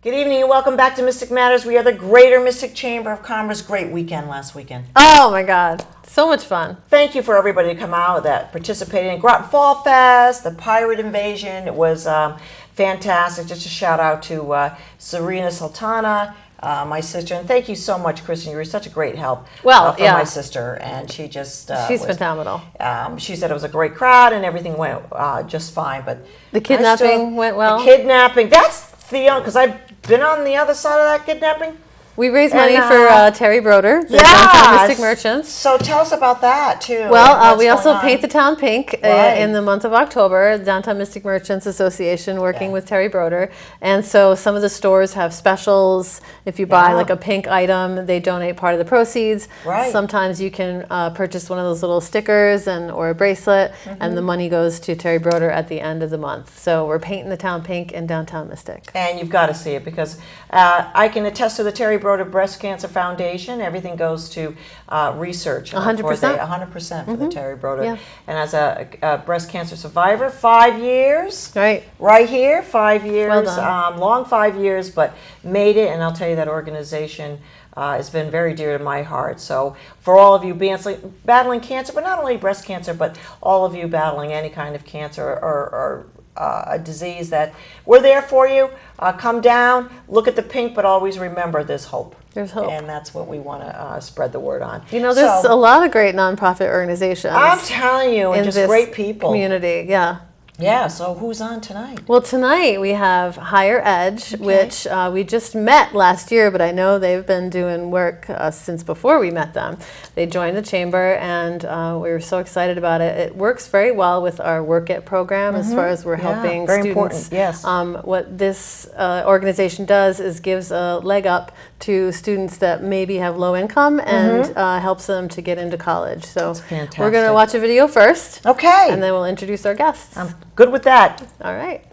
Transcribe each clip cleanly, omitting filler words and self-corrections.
Good evening and welcome back to Mystic Matters. We are the Greater Mystic Chamber of Commerce. Great weekend last weekend. Oh my God, so much fun. Thank you for everybody to come out that participated in Groton Fall Fest, the Pirate Invasion. It was fantastic. Just a shout out to Serena Sultana, my sister. And thank you so much, Kristin. You were such a great help for my sister. And she just... She's phenomenal. She said it was a great crowd and everything went just fine. But the kidnapping went well? The kidnapping, that's because I've been on the other side of that kidnapping. We raised money for Terry Broder, the Downtown Mystic Merchants. So tell us about that, too. Well, we also paint the town pink in the month of October, the Downtown Mystic Merchants Association working with Terry Broder. And so some of the stores have specials. If you buy like a pink item, they donate part of the proceeds. Right. Sometimes you can purchase one of those little stickers or a bracelet, and the money goes to Terry Broder at the end of the month. So we're painting the town pink in Downtown Mystic. And you've got to see it because I can attest to the Terry Broder Breast Cancer Foundation. Everything goes to research. 100%. 100% for the Terry Broder. Yeah. And as a breast cancer survivor, 5 years. Right here, 5 years. Well done. Long 5 years, but made it. And I'll tell you that organization has been very dear to my heart. So for all of you battling cancer, but not only breast cancer, but all of you battling any kind of cancer or a disease, that we're there for you. Come down, look at the pink, but always remember there's hope. There's hope. And that's what we want to spread the word on. You know, there's a lot of great nonprofit organizations. I'm telling you, and just great people. Community, yeah. Yeah, so who's on tonight? Well, tonight we have Higher Edge, which we just met last year, but I know they've been doing work since before we met them. They joined the chamber, and we were so excited about it. It works very well with our Work It program as far as we're helping very students. Important. Yes. What this organization does is gives a leg up to students that maybe have low income and helps them to get into college. So we're going to watch a video first. Okay. And then we'll introduce our guests. Good with that. All right.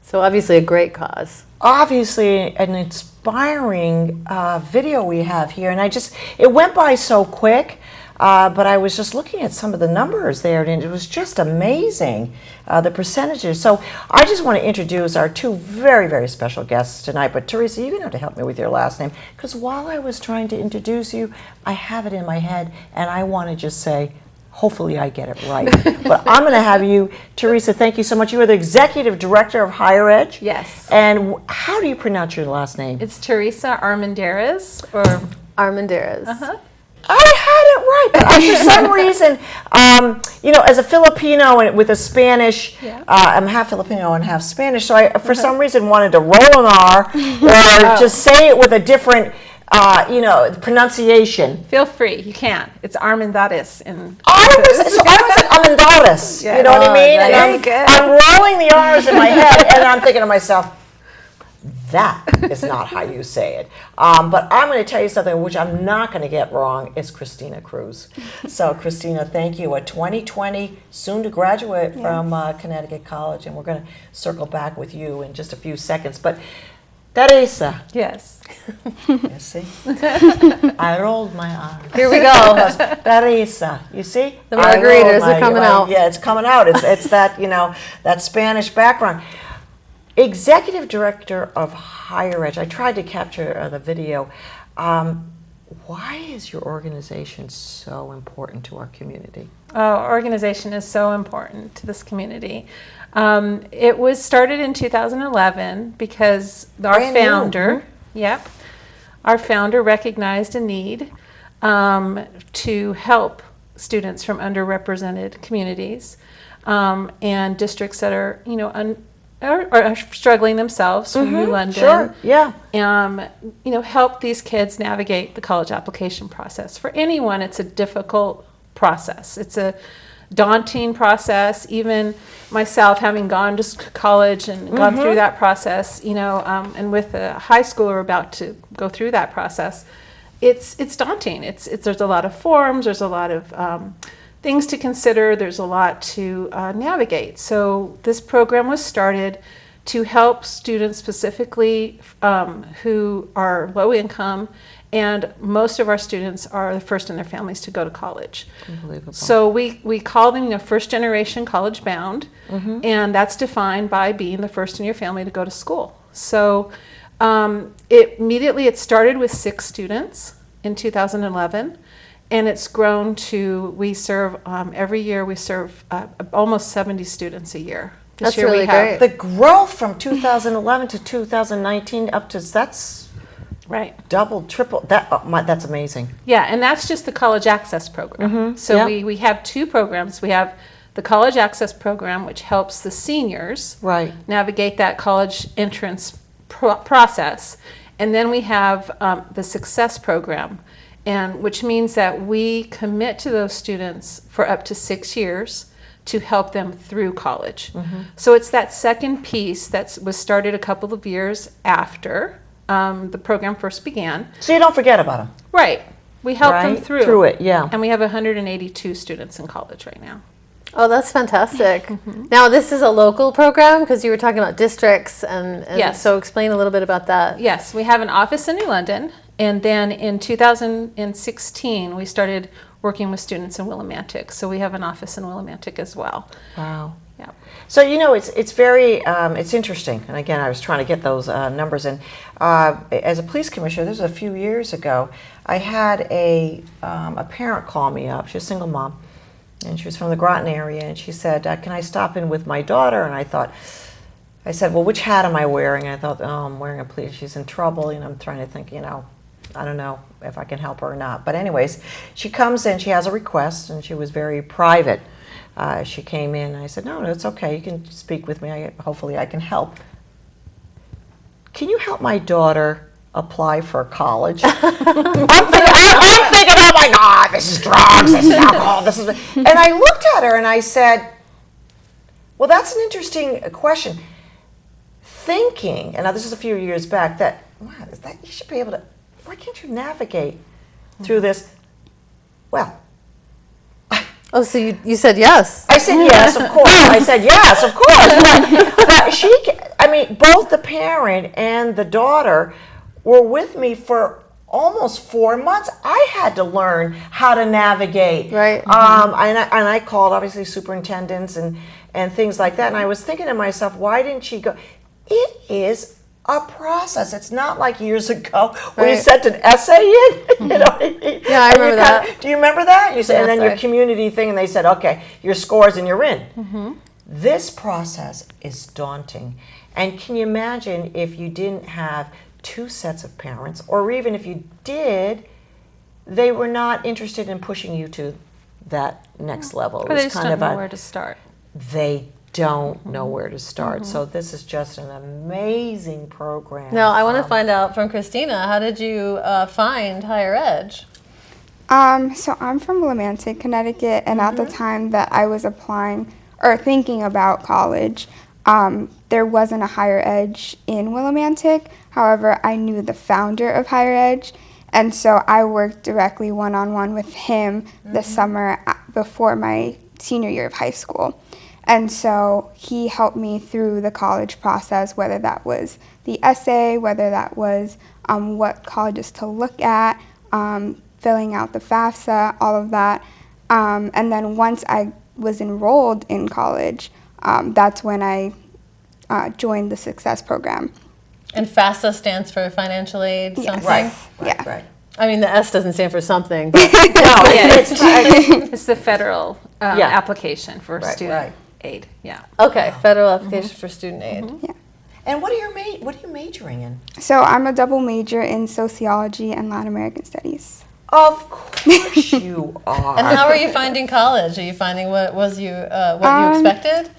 So obviously a great cause. Obviously an inspiring video we have here. And it went by so quick, but I was just looking at some of the numbers there, and it was just amazing, the percentages. So I just want to introduce our two very, very special guests tonight. But Theresa, you're going to have to help me with your last name, because while I was trying to introduce you, I have it in my head, and I want to just say, hopefully I get it right. But I'm going to have you, Theresa, thank you so much. You are the Executive Director of Higher Edge. Yes. And how do you pronounce your last name? It's Theresa Armendarez, or Armendarez. I had it right, but for some reason, as a Filipino and with a Spanish, I'm half Filipino and half Spanish, so I, for some reason, wanted to roll an R or just say it with a different pronunciation. Feel free, you can. It's Armendarez. I was Armendarez, you know what I mean? And I'm rolling the R's in my head, and I'm thinking to myself, that is not how you say it. But I'm going to tell you something which I'm not going to get wrong. It's Christina Cruz. So Christina, thank you. A 2020, soon to graduate from Connecticut College, and we're going to circle back with you in just a few seconds. But Theresa. Yes. You see? I rolled my R. Here we go. Theresa. You see? The I rolled margaritas are coming out. Yeah, it's coming out. It's that, that Spanish background. Executive Director of Higher Ed. I tried to capture the video. Why is your organization so important to our community? Oh, organization is so important to this community. It was started in 2011 because our Brand new. founder, our founder recognized a need to help students from underrepresented communities and districts that are, are struggling themselves from New London. Sure, yeah. Help these kids navigate the college application process. For anyone, it's a difficult process. It's a daunting process. Even myself, having gone to college and gone through that process, and with a high schooler about to go through that process, it's daunting. There's a lot of forms. There's a lot of things to consider. There's a lot to navigate. So this program was started to help students specifically who are low income, and most of our students are the first in their families to go to college. Unbelievable. So we call them first generation college bound, and that's defined by being the first in your family to go to school. So it started with 6 students in 2011. And it's grown to, we serve, every year we serve almost 70 students a year. That's really great. The growth from 2011 to 2019 up to, that's Right. double, triple, that's amazing. Yeah, and that's just the College Access Program. So yeah. we have 2 programs. We have the College Access Program, which helps the seniors Right. navigate that college entrance process. And then we have the Success Program, which means that we commit to those students for up to 6 years to help them through college. So it's that second piece that was started a couple of years after the program first began. So you don't forget about them. Right. We help them Right? through. Through it, yeah. And we have 182 students in college right now. Oh, that's fantastic. Now, this is a local program because you were talking about districts, and Yes. so explain a little bit about that. Yes, we have an office in New London, and then in 2016 we started working with students in Willimantic. So we have an office in Willimantic as well. Wow. Yeah. So it's very it's interesting, and again I was trying to get those numbers in. As a police commissioner, this was a few years ago. I had a parent call me up. She's a single mom, and she was from the Groton area, and she said, "Can I stop in with my daughter?" And I said, "Well, which hat am I wearing?" And I thought, "Oh, I'm wearing a police. She's in trouble." And I'm trying to think, I don't know if I can help her or not. But anyways, she comes in. She has a request, and she was very private. She came in, and I said, no, it's okay. You can speak with me. Hopefully I can help. Can you help my daughter apply for college? I'm thinking, oh my God, this is drugs, this is alcohol, this is... And I looked at her and I said, well, that's an interesting question. Thinking, and now this is a few years back, that you should be able to, why can't you navigate through this? Well, Oh, so you said yes. I said yes, of course. I said yes, of course. But both the parent and the daughter were with me for almost 4 months. I had to learn how to navigate. Right. And I called obviously superintendents and things like that. And I was thinking to myself, why didn't she go? It is a process. It's not like years ago when you sent an essay in. Yeah, I remember that. Do you remember that? You said, and then your essay. community thing, and they said, okay, your scores and you're in. This process is daunting. And can you imagine if you didn't have 2 sets of parents, or even if you did, they were not interested in pushing you to that next level. It Or they was just kind don't of know where to start. they don't know where to start. So this is just an amazing program. Now, I want to find out from Christina, how did you find Higher Edge? So I'm from Willimantic, Connecticut, and at the time that I was applying or thinking about college, there wasn't a Higher Edge in Willimantic. However, I knew the founder of Higher Edge, and so I worked directly one-on-one with him the summer before my senior year of high school. And so he helped me through the college process, whether that was the essay, whether that was what colleges to look at, filling out the FAFSA, all of that. And then once I was enrolled in college, that's when I joined the Success program. And FAFSA stands for financial aid something? Right. I mean, the S doesn't stand for something, but It's the federal application for student aid. Yeah. okay, federal application for student aid. Yeah. And what are you majoring in? So I'm a double major in sociology and Latin American studies. Of course you are. And how are you finding college? Are you finding what you expected?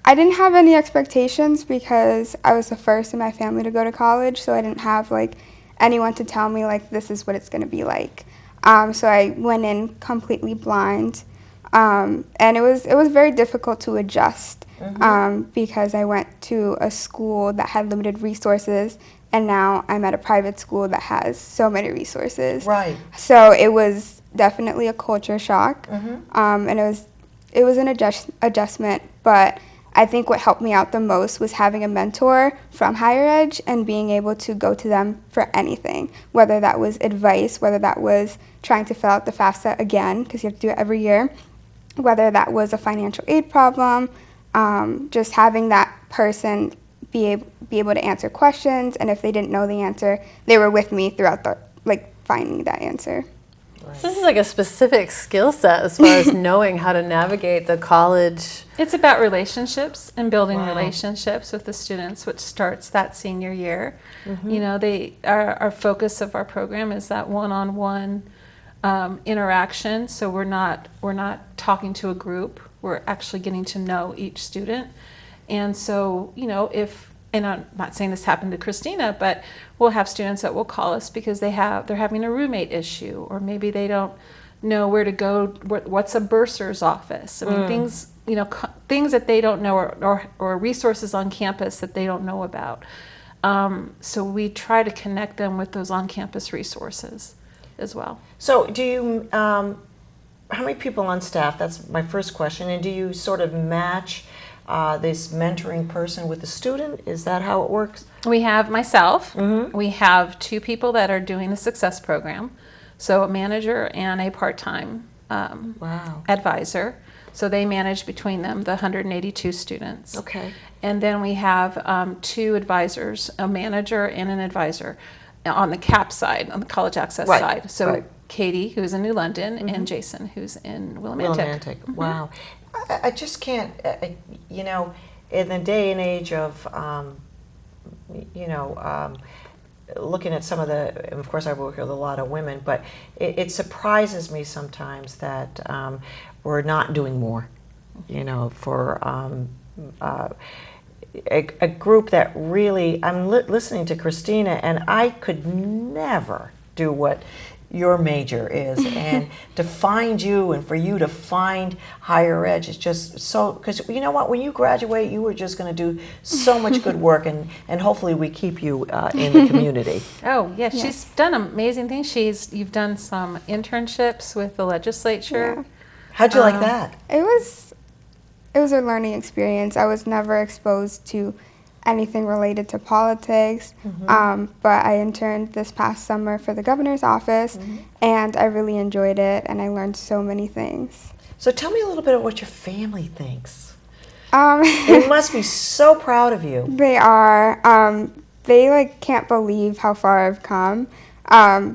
I didn't have any expectations because I was the first in my family to go to college, so I didn't have like anyone to tell me like this is what it's going to be like. So I went in completely blind, and it was very difficult to adjust because I went to a school that had limited resources, and now I'm at a private school that has so many resources. Right. So it was definitely a culture shock, and it was an adjustment, but I think what helped me out the most was having a mentor from higher ed and being able to go to them for anything, whether that was advice, whether that was trying to fill out the FAFSA again, because you have to do it every year, whether that was a financial aid problem, just having that person be able to answer questions, and if they didn't know the answer, they were with me throughout finding that answer. So this is like a specific skill set as far as knowing how to navigate the college. It's about relationships and building relationships with the students, which starts that senior year. You know, our focus of our program is that one-on-one interaction. So we're not talking to a group. We're actually getting to know each student. And so, you know, and I'm not saying this happened to Christina, but we'll have students that will call us because they're having a roommate issue, or maybe they don't know where to go. What's a bursar's office? I mean, things that they don't know, or resources on campus that they don't know about. So we try to connect them with those on-campus resources as well. So do you, how many people on staff? That's my first question. And do you sort of match this mentoring person with the student? Is that how it works? We have myself. We have 2 people that are doing the Success program. So a manager and a part-time advisor. So they manage between them the 182 students. Okay. And then we have 2 advisors, a manager and an advisor on the CAP side, on the college access side. So Katie, who's in New London, and Jason, who's in Willimantic. Wow. I just can't, you know, in the day and age of, looking at some of the, of course I work with a lot of women, but it surprises me sometimes that we're not doing more, you know, for a group that really, I'm listening to Christina, and I could never do what your major is, and to find you and for you to find higher ed is just so, because you know what, when you graduate you were just going to do so much good work, and hopefully we keep you in the community. Oh yeah, she's done amazing things. You've done some internships with the legislature. Yeah. How'd you like that? It was a learning experience. I was never exposed to anything related to politics, but I interned this past summer for the governor's office, and I really enjoyed it, and I learned so many things. So tell me a little bit of what your family thinks. They must be so proud of you. They are. They can't believe how far I've come,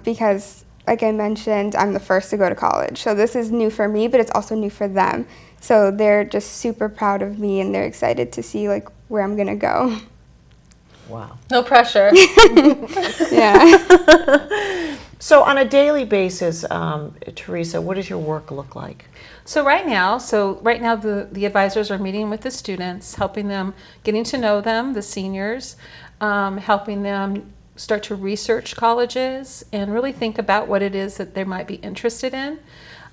because like I mentioned, I'm the first to go to college. So this is new for me, but it's also new for them. So they're just super proud of me, and they're excited to see where I'm gonna go. Wow. No pressure. Yeah. So on a daily basis, Theresa, what does your work look like? So right now the advisors are meeting with the students, helping them, getting to know them, the seniors, helping them start to research colleges and really think about what it is that they might be interested in.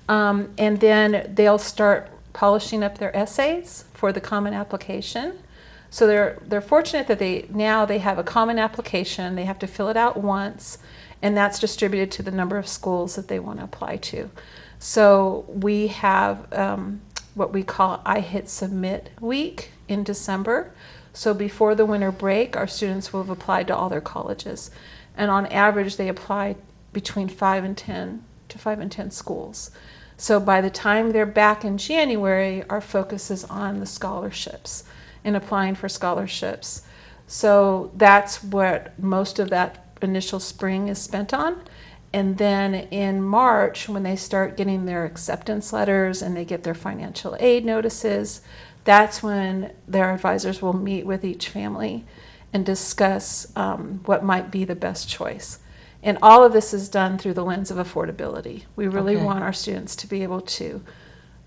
And then they'll start polishing up their essays for the common application. So they're fortunate that they have a common application. They have to fill it out once, and that's distributed to the number of schools that they want to apply to. So we have what we call I Hit Submit week in December. So before the winter break, our students will have applied to all their colleges. And on average, they apply between 5 and 10 schools. So by the time they're back in January, our focus is on the scholarships and applying for scholarships. So that's what most of that initial spring is spent on. And then in March, when they start getting their acceptance letters and they get their financial aid notices, that's when their advisors will meet with each family and discuss what might be the best choice. And all of this is done through the lens of affordability. We really want our students to be able to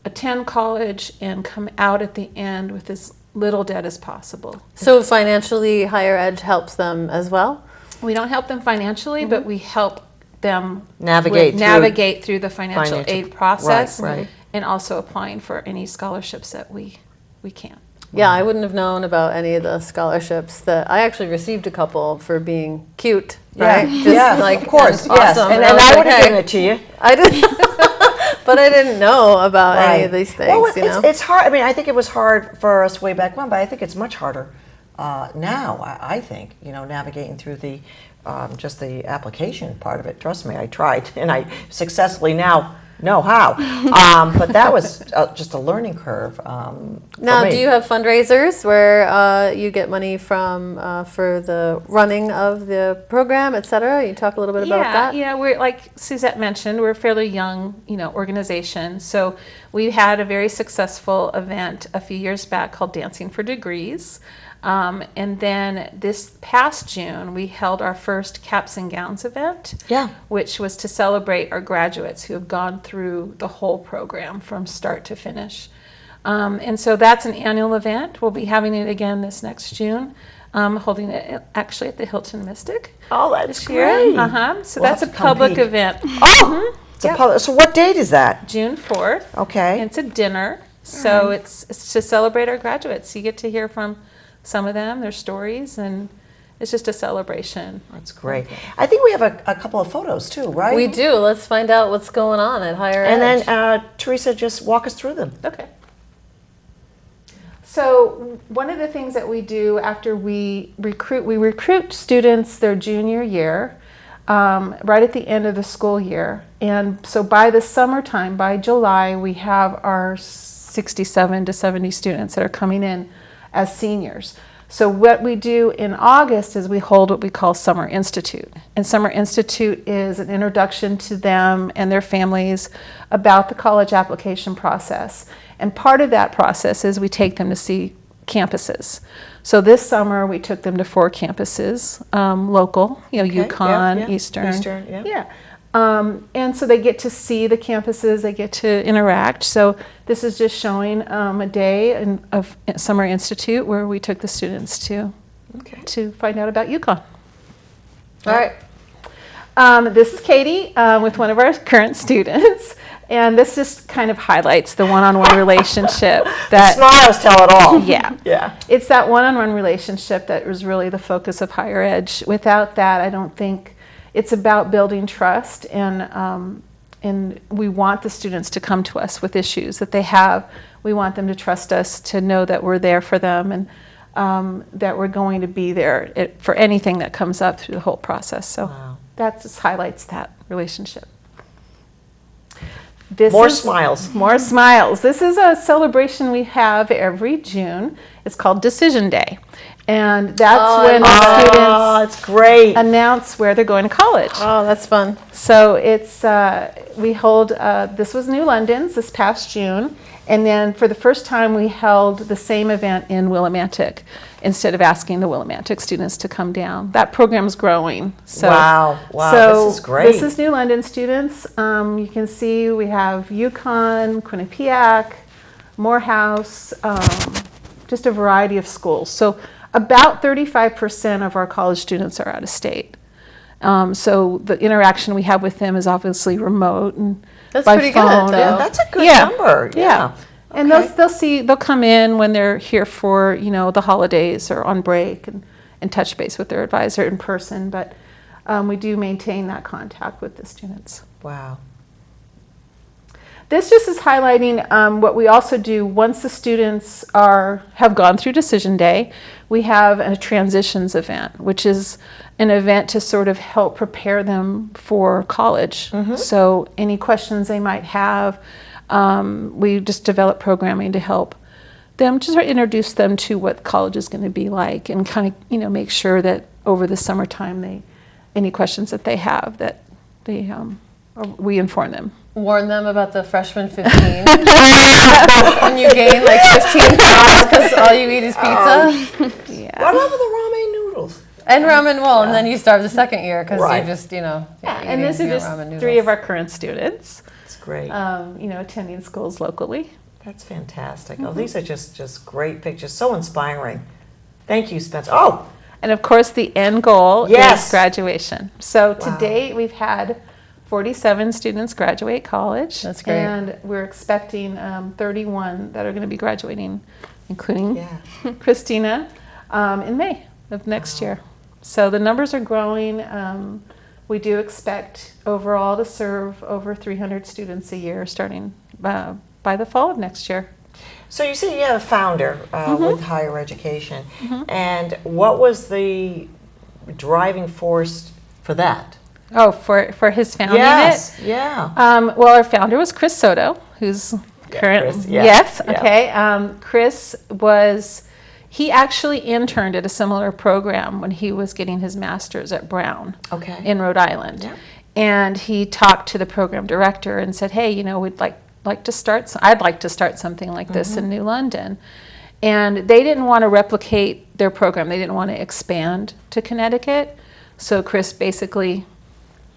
attend college and come out at the end with as little debt as possible. So financially, higher ed helps them as well? We don't help them financially, but we help them navigate through the financial aid process, right. and also applying for any scholarships that we can. Yeah, I wouldn't have known about any of the scholarships. That I actually received a couple for being cute, right? Of course, and yes. awesome. And I was I like, would have hey, given it to you. I didn't, but I didn't know about any of these things. Well, you know, it's hard. I mean, I think it was hard for us way back when, but I think it's much harder now. I think, navigating through the just the application part of it. Trust me, I tried, and I successfully now know how. But that was just a learning curve. now, do you have fundraisers where you get money from for the running of the program, et cetera? You talk a little bit about that. Yeah, we're, like Suzette mentioned, we're a fairly young, organization. So we had a very successful event a few years back called Dancing for Degrees. And then this past June, we held our first Caps and Gowns event, which was to celebrate our graduates who have gone through the whole program from start to finish. And so that's an annual event. We'll be having it again this next June, holding it actually at the Hilton Mystic. Oh, that's this year. great. So We'll that's a have to come public peek. event. Oh, it's a public. So what date is that? June 4th. Okay. And it's a dinner. So it's to celebrate our graduates. You get to hear from some of them, their stories, and it's just a celebration. That's great. I think we have a couple of photos too, right? We do. Let's find out what's going on at Higher And Edge. then Theresa, just walk us through them. Okay. So one of the things that we do after we recruit students their junior year, right at the end of the school year. And so by the summertime, by July, we have our 67 to 70 students that are coming in as seniors. So what we do in August is we hold what we call Summer Institute. And Summer Institute is an introduction to them and their families about the college application process. And part of that process is we take them to see campuses. So this summer we took them to 4 campuses, local, UConn, Eastern. Yeah. And so they get to see the campuses, they get to interact. So this is just showing a day of Summer Institute where we took the students to find out about UConn. All right. This is Katie with one of our current students. And this just kind of highlights the one-on-one relationship. That Smiles tell it all. Yeah. It's that one-on-one relationship that was really the focus of Higher Edge. Without that, I don't think it's about building trust, and we want the students to come to us with issues that they have. We want them to trust us, to know that we're there for them, and that we're going to be there for anything that comes up through the whole process. So that just highlights that relationship. More smiles. More smiles. This is a celebration we have every June. It's called Decision Day. And that's when the students it's great. announce where they're going to college. Oh, that's fun. So it's we hold, this was New London's this past June. And then for the first time we held the same event in Willimantic instead of asking the Willimantic students to come down. That program's growing. So, Wow, so this is great. This is New London students. You can see we have UConn, Quinnipiac, Morehouse, just a variety of schools. So about 35% of our college students are out of state. So the interaction we have with them is obviously remote and That's by pretty phone. good, though. Yeah, that's a good number. Yeah. And they'll come in when they're here for, the holidays or on break and touch base with their advisor in person. But we do maintain that contact with the students. Wow. This just is highlighting what we also do once the students have gone through decision day. We have a transitions event, which is an event to sort of help prepare them for college. So any questions they might have, we just develop programming to help them, just introduce them to what college is going to be like, and kind of make sure that over the summertime any questions that they have, that we inform them. Warn them about the freshman 15. When you gain like 15 pounds because all you eat is pizza. Yeah. What about the ramen noodles? And ramen roll, and then you starve the second year because Right. you just, Yeah, and this is just ramen 3 of our current students, It's great. attending schools locally. That's fantastic. Oh, these are just great pictures. So inspiring. Thank you, Spencer. Oh, And of course, the end goal Yes. is graduation. So to Wow. date, we've had 47 students graduate college. That's great. And we're expecting 31 that are going to be graduating, including yeah. Christina, in May of next year. So the numbers are growing. We do expect overall to serve over 300 students a year starting by the fall of next year. So you say you have a founder with higher education. And what was the driving force for that? Oh, for his founding Yes, it? yeah. Well, our founder was Chris Soto, who's current. Chris, yeah, Yes, yeah. okay. Chris he actually interned at a similar program when he was getting his master's at Brown Okay. in Rhode Island. Yeah. And he talked to the program director and said, hey, we'd like to start, I'd like to start something like this in New London. And they didn't want to replicate their program. They didn't want to expand to Connecticut. So Chris basically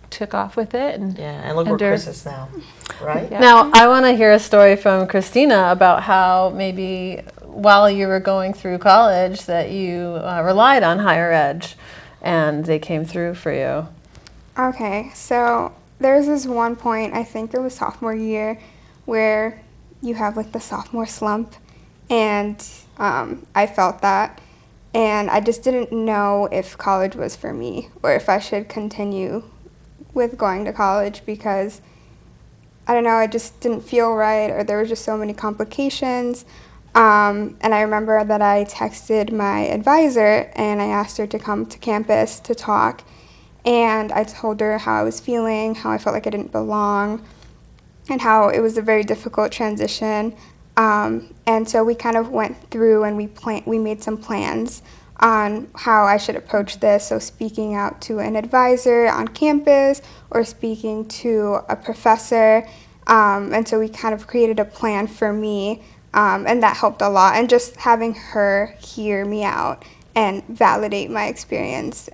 took off with it. And Yeah, and look where Chris is now, right? Yeah. Now, I want to hear a story from Christina about how maybe while you were going through college that you relied on higher ed and they came through for you. Okay, so there's this one point, I think it was sophomore year, where you have like the sophomore slump, and I felt that, and I just didn't know if college was for me or if I should continue with going to college because, I don't know, it just didn't feel right, or there were just so many complications. And I remember that I texted my advisor and I asked her to come to campus to talk. And I told her how I was feeling, how I felt like I didn't belong, and how it was a very difficult transition. And so we kind of went through and we made some plans on how I should approach this. So speaking out to an advisor on campus or speaking to a professor. And so we kind of created a plan for me. And that helped a lot. And just having her hear me out and validate my experience.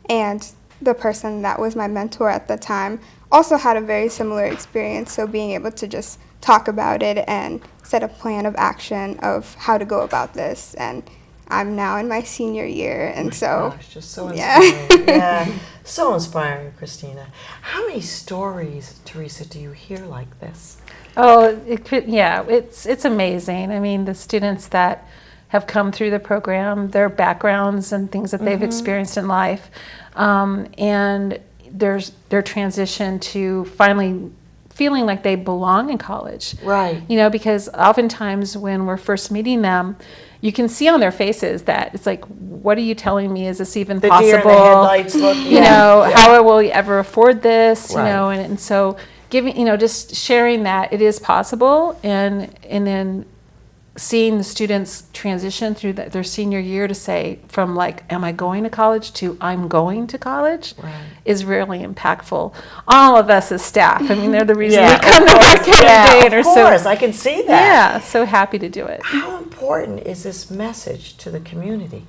And the person that was my mentor at the time also had a very similar experience. So being able to just talk about it and set a plan of action of how to go about this. And I'm now in my senior year. And so, Gosh, just so yeah. inspiring. Yeah, so inspiring, Christina. How many stories, Theresa, do you hear like this? Oh, it's amazing. I mean, the students that have come through the program, their backgrounds and things that they've experienced in life, and their transition to finally feeling like they belong in college. Right. Because oftentimes when we're first meeting them, you can see on their faces that it's like, what are you telling me? Is this even The possible? deer in the headlights look. How will we ever afford this? Right. And so giving, just sharing that it is possible, and then seeing the students transition through their senior year to say from like, am I going to college to I'm going to college, Right. is really impactful. All of us as staff, I mean, they're the reason Yeah, we come to work every day and are of so, course, I can see that. yeah, so happy to do it. How important is this message to the community?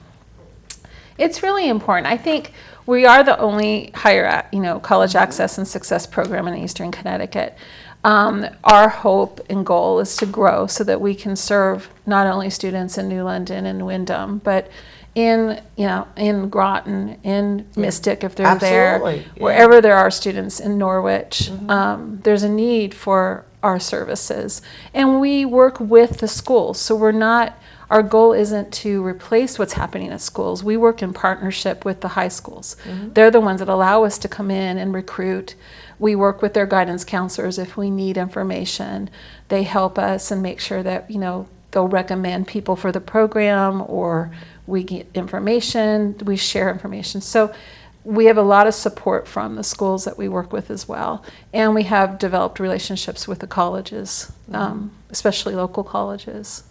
It's really important. I think we are the only higher, college access and success program in Eastern Connecticut. Our hope and goal is to grow so that we can serve not only students in New London and Wyndham, but in Groton, in Mystic, if they're Absolutely, there, yeah. wherever there are students in Norwich. There's a need for our services, and we work with the schools. So we're not. our goal isn't to replace what's happening at schools. We work in partnership with the high schools. They're the ones that allow us to come in and recruit. We work with their guidance counselors if we need information. They help us and make sure that, they'll recommend people for the program, or we get information, we share information. So we have a lot of support from the schools that we work with as well. And we have developed relationships with the colleges, especially local colleges.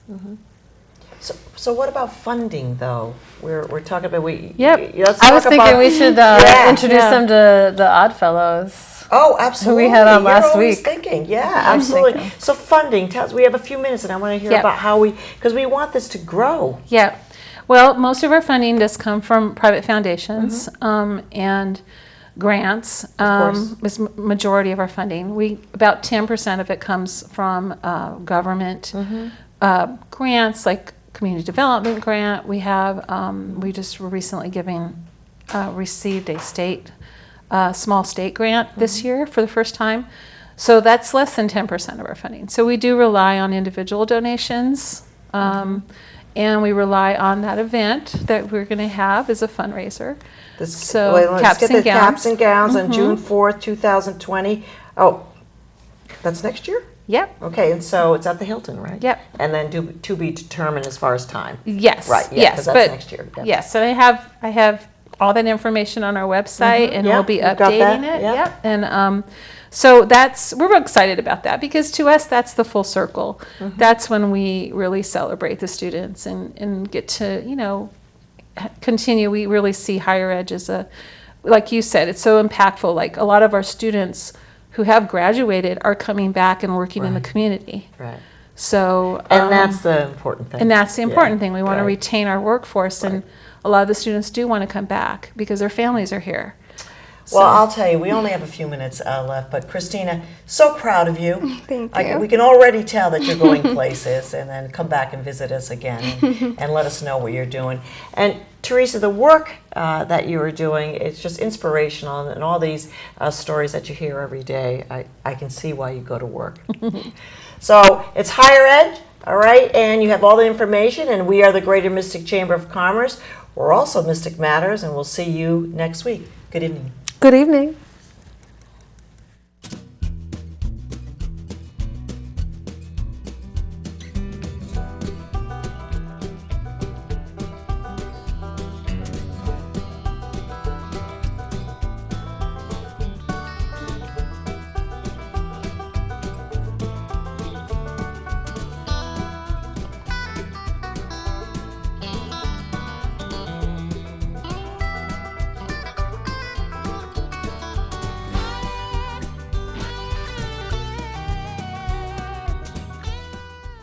So what about funding, though? We're talking about Yep. I was thinking we should introduce them to the Oddfellows. Oh, absolutely. Who we had on You're last always week. thinking, yeah, absolutely. So funding, tell us, we have a few minutes, and I want to hear Yep. about how because we want this to grow. Yeah. Well, most of our funding does come from private foundations and grants. course. Is majority of our funding. About 10% of it comes from government grants, like community development grant. We have we just were recently received a small state grant this year for the first time. So that's less than 10% of our funding. So we do rely on individual donations, and we rely on that event that we're going to have as a fundraiser. So Let's caps get and the caps gowns. and gowns on June 4th, 2020. Oh, that's next year? Yep. Okay, and so it's at the Hilton, right? Yep. And then to be determined as far as time. Yes. Right, yeah, Yes. 'cause that's But next year. Yep. yes, and I have all that information on our website, and Yeah, we'll be you've got that, updating it. yeah. Yep. And so we're excited about that, because to us that's the full circle. That's when we really celebrate the students and get to continue. We really see higher ed as like you said, it's so impactful. Like a lot of our students who have graduated are coming back and working in the community. Right. So And that's the important thing. And that's the important Yeah, thing. We want to right. retain our workforce, and a lot of the students do want to come back because their families are here. Well, I'll tell you, we only have a few minutes left, but Christina, so proud of you. Thank you. We can already tell that you're going places, and then come back and visit us again and let us know what you're doing. And Theresa, the work that you are doing, it's just inspirational, and all these stories that you hear every day, I can see why you go to work. So it's higher ed, all right, and you have all the information, and we are the Greater Mystic Chamber of Commerce. We're also Mystic Matters, and we'll see you next week. Good evening. Good evening.